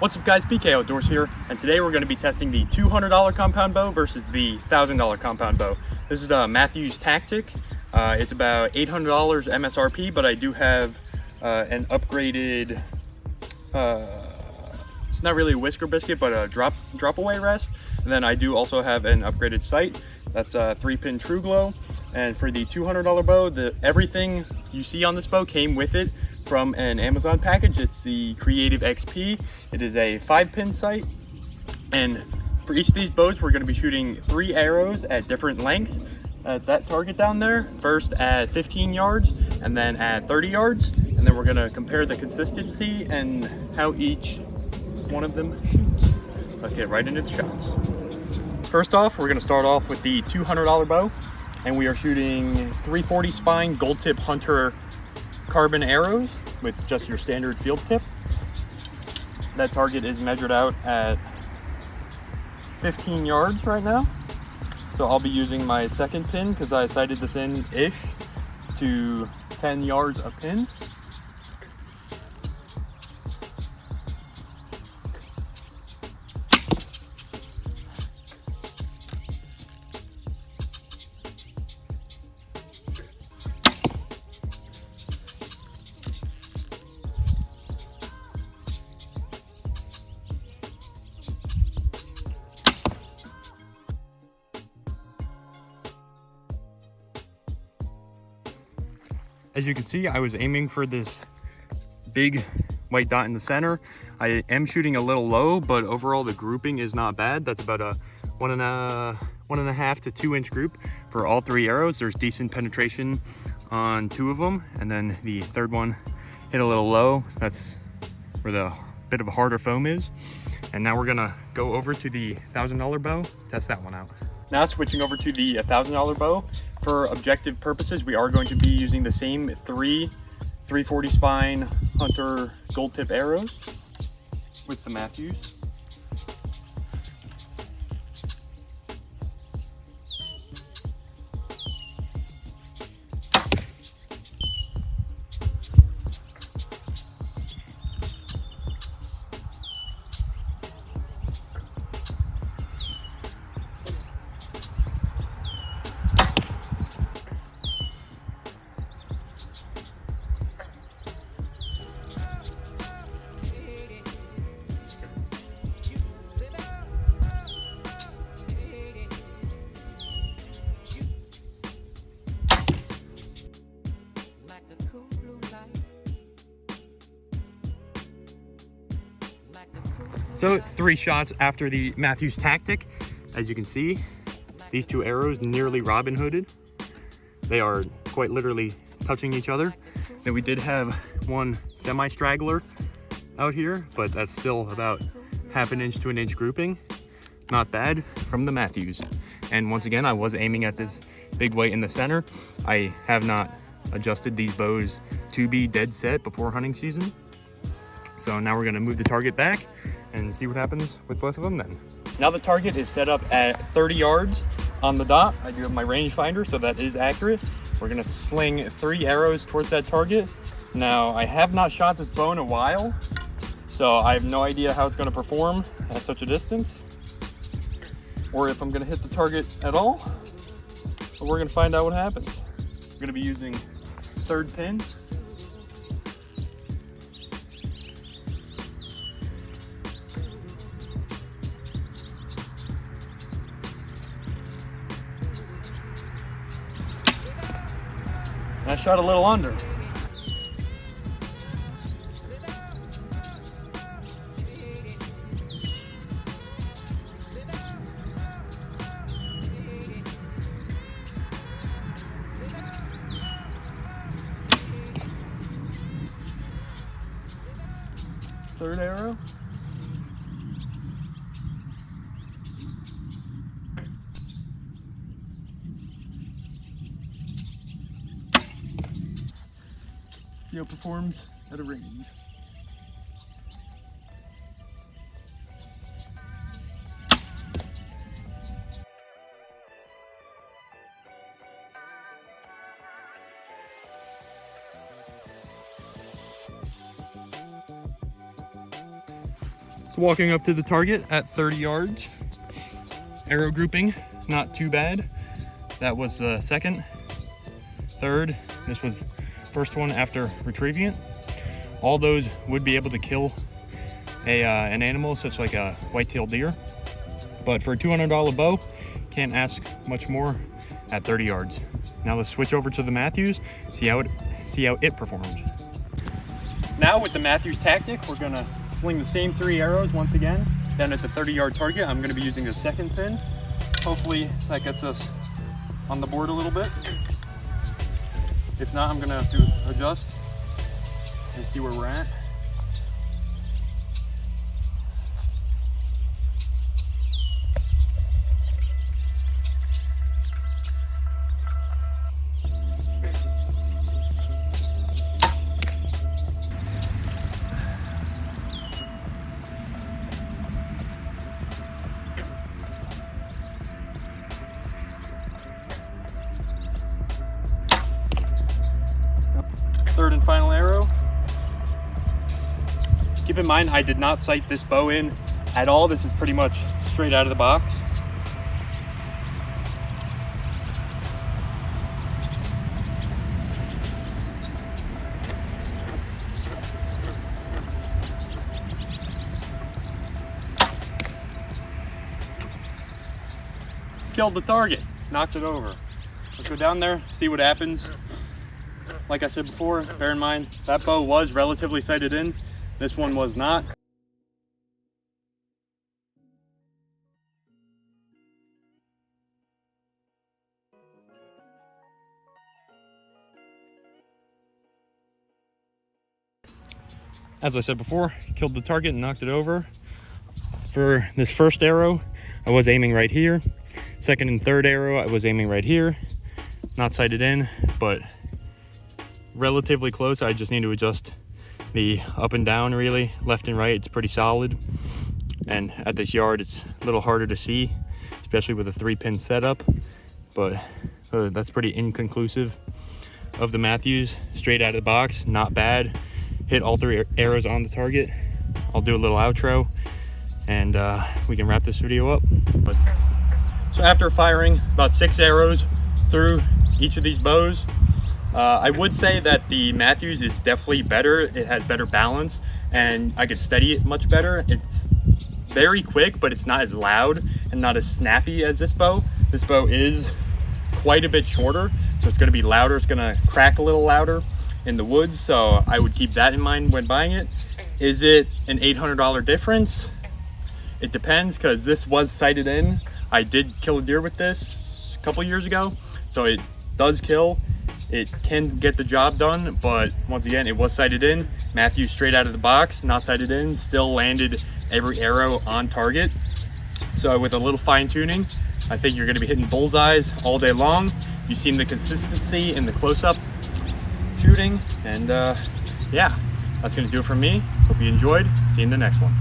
What's up guys, PK Outdoors here, and today we're going to be testing the $200 compound bow versus the $1,000 compound bow. This is a Matthews Tactic. It's about $800 MSRP, but I do have an upgraded, it's not really a whisker biscuit, but a drop away rest. And then I do also have an upgraded sight. That's a 3-pin True Glow. And for the $200 bow, everything you see on this bow came with it from an Amazon package. It's the Creative XP. It is a 5-pin sight, and for each of these bows we're going to be shooting 3 arrows at different lengths at that target down there. First at 15 yards and then at 30 yards, and then we're going to compare the consistency and how each one of them shoots. Let's get right into the shots. First off, we're going to start off with the $200 bow, and we are shooting 340 spine gold tip hunter carbon arrows with just your standard field tip. That target is measured out at 15 yards right now. So I'll be using my second pin because I sighted this in-ish to 10 yards a pin. As you can see, I was aiming for this big white dot in the center. I am shooting a little low, but overall the grouping is not bad. That's about a 1.5 to 2 inch group for all 3 arrows. There's decent penetration on 2 of them, and then the third one hit a little low. That's where the bit of a harder foam is. And now we're gonna go over to the $1,000 bow, test that one out. Now switching over to the $1,000 bow. For objective purposes, we are going to be using the same 340 spine hunter gold tip arrows with the Matthews. So 3 shots after the Matthews Tactic. As you can see, these 2 arrows nearly Robin Hooded. They are quite literally touching each other. Then we did have one semi-straggler out here, but that's still about 1/2 inch to 1 inch grouping. Not bad from the Matthews. And once again, I was aiming at this big white in the center. I have not adjusted these bows to be dead set before hunting season. So now we're gonna move the target back and see what happens with both of them then. Now the target is set up at 30 yards on the dot. I do have my rangefinder, so that is accurate. We're gonna sling 3 arrows towards that target. Now, I have not shot this bow in a while, so I have no idea how it's gonna perform at such a distance, or if I'm gonna hit the target at all. So we're gonna find out what happens. I'm gonna be using 3rd pin. I shot a little under. Third arrow. See how it performs at a range. So walking up to the target at 30 yards. Arrow grouping, not too bad. That was the second. Third, this was first one after retrieving it. All those would be able to kill an animal such like a white-tailed deer. But for a $200 bow, can't ask much more at 30 yards. Now let's switch over to the Matthews, see how it performs. Now with the Matthews tactic, we're gonna sling the same 3 arrows once again down at the 30-yard target. I'm gonna be using the second pin. Hopefully that gets us on the board a little bit. If not, I'm gonna have to adjust and see where we're at. Third and final arrow. Keep in mind, I did not sight this bow in at all. This is pretty much straight out of the box. Killed the target, knocked it over. Let's go down there, see what happens. Like I said before, bear in mind, that bow was relatively sighted in. This one was not. As I said before, killed the target and knocked it over. For this first arrow, I was aiming right here. Second and third arrow, I was aiming right here. Not sighted in, but relatively close. I just need to adjust the up and down, really, left and right. It's pretty solid, and at this yard it's a little harder to see, especially with a 3-pin setup, but that's pretty inconclusive of the Matthews. Straight out of the box, not bad. Hit all 3 arrows on the target. I'll do a little outro and we can wrap this video up. So after firing about 6 arrows through each of these bows, I would say that the Matthews is definitely better. It has better balance and I could steady it much better. It's very quick, but it's not as loud and not as snappy as this bow. This bow is quite a bit shorter, so it's gonna be louder. It's gonna crack a little louder in the woods, so I would keep that in mind when buying it. Is it an $800 difference? It depends, because this was sighted in. I did kill a deer with this a couple years ago, so it does kill. It can get the job done, but once again, it was sighted in. Matthew straight out of the box, not sighted in, still landed every arrow on target. So with a little fine tuning, I think you're gonna be hitting bullseyes all day long. You've seen the consistency in the close-up shooting, and yeah, that's gonna do it for me. Hope you enjoyed. See you in the next one.